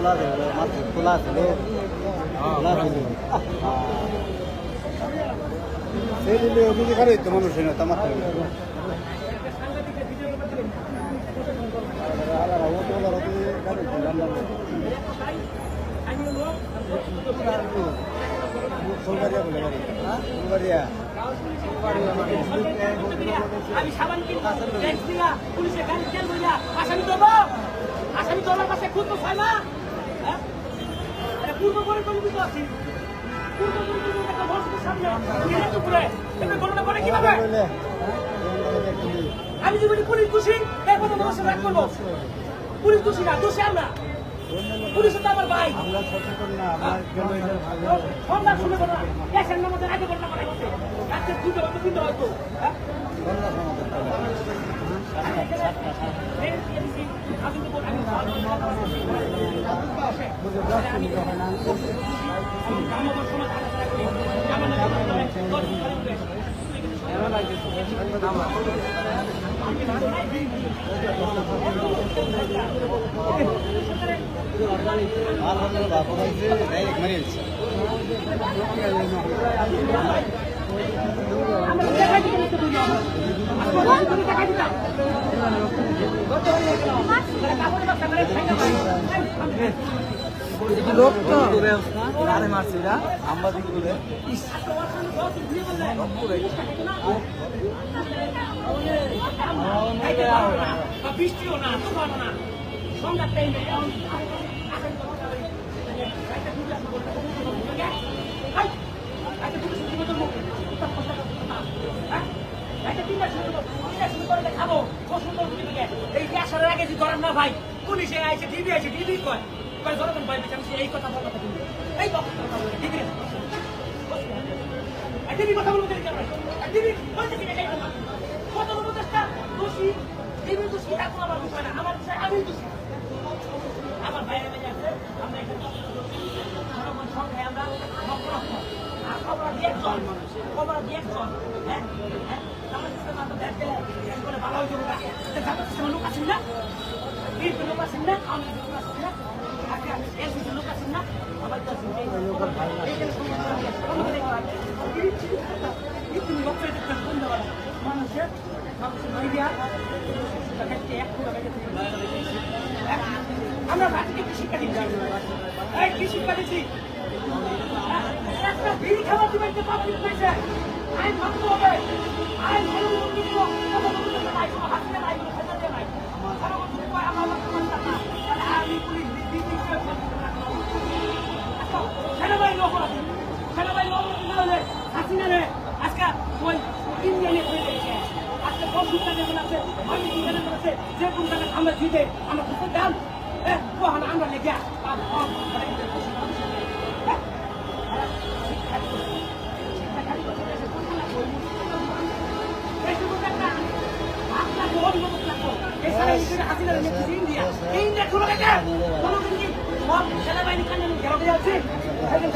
খোলা দেবে মাছ খোলা ছিল সেই দিলে ওদিকে খারাপ হইতো মানুষ না তামাক আমি সাবান কিনবো পুলিশে গাড়ি তেল বইলা আসামি তোর পাশে খুব তো হয় না পূর্ব পরিকল্পিত আছি পূর্ব পরিকল্পিত একটা মসজিদের সামনে পুরে এটা ঘটনা করে কিভাবে আমি যদি পুলিশ দোষী এরপর তোমার রাগ করবো পুলিশ দোষী না দোষী আমরা পুলিশ তো আমার ভাই আমরা সচেতন না সন্ধ্যা শুনে ঘটনা দেশের নামে আগে ঘটনা করা হচ্ছে রাত্রে 2টা হয়তো 3টা হয়তো লোক তো আরে মারছি না আমরা দিকে বলে বৃষ্টিও না তুফানও না সন্ধ্যার টাইমে খাবো এই আসার আগে যদি ধরেন না ভাই পুলিশে আইছে ডিবি আছে ডিবি কয় জনগণ ভাই এই কথা বলবো এই ডিবি কথা বলবো ডিবি কত বড় চেষ্টা দোষী ডিবি দোষী এখন আমার বিষয় না আমার বিষয় আমি দোষী আমার ভাইয়ের মেয়ে আছে আমরা এখানে জনগণ সংখ্যায় আমরা খবর দিয়ে একজন হ্যাঁ ভালো লোক আছেন না লোক আছেন না আমি লোক আছেন না লোক আছেন না আমার মানুষের আমরা ভাষাকে কি শিক্ষা দিচ্ছি কি শিক্ষা দিচ্ছি একটা বিড়ি খাওয়া দিবেন যে পাবলিক হয়েছে আইন ভাবতে হবে আইন সেনাবাহিনী অপরাধী হাসিনা রে আজকে ওই ইন্ডিয়ানে হয়ে গেছে আজকে কম্পিউটার যেমন আছে আমি যেমন আছে যে কোন জায়গায় আমরা জিতে আমরা খুব দাম আমরা লেগে সেনাবাহিনী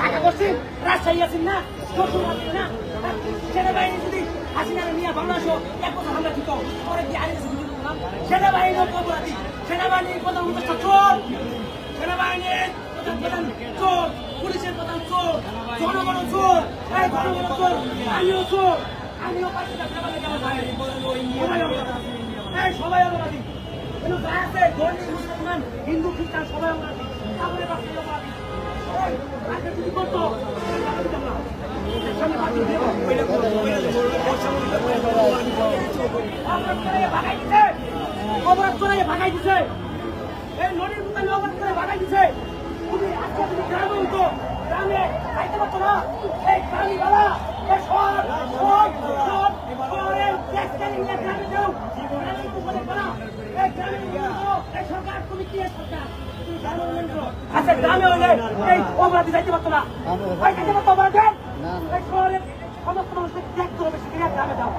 ঢাকা করছি রাজশাহী আছেন না সেনাবাহিনী যদি হাসিনা নিয়ে বাংলাদেশ এক বছর হামলা দিত পরে কি আগে সেনাবাহিনীর অপরাধী সেনাবাহিনীর প্রধান উপদেষ্টা চোর সেনাবাহিনীর প্রধান চোর পুলিশের প্রধান চোর জনগণ চোর জনগণ চোর আমিও চোর আমিও পাচ্ছি না সবাই অপরাধী কিন্তু যা আছে ধর্মী মুসলমান হিন্দু খ্রিস্টান সবাই অপরাধী তারপরে অপরাধী যদি করতো অপরাধ করে ভাগাই দিছে এই নদীর দোকানে অপরাধ করে ভাগাই দিছে তুমি আজকে যদি গ্রামে হইতো গ্রামে খাইতে পারতো না এই গ্রামী বাবা আচ্ছা গ্রামে হইলে এই অপরাধী যাইতে পারতো না যাইতে পারতো অপরাধী শহরের সমস্ত মানুষকে দেখতে হবে সেখানে গ্রামে যাও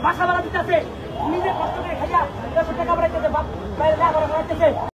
বাসা বাড়া দিতে আছে নিজে কষ্ট করে খাইয়া টাকা বাড়াইতেছে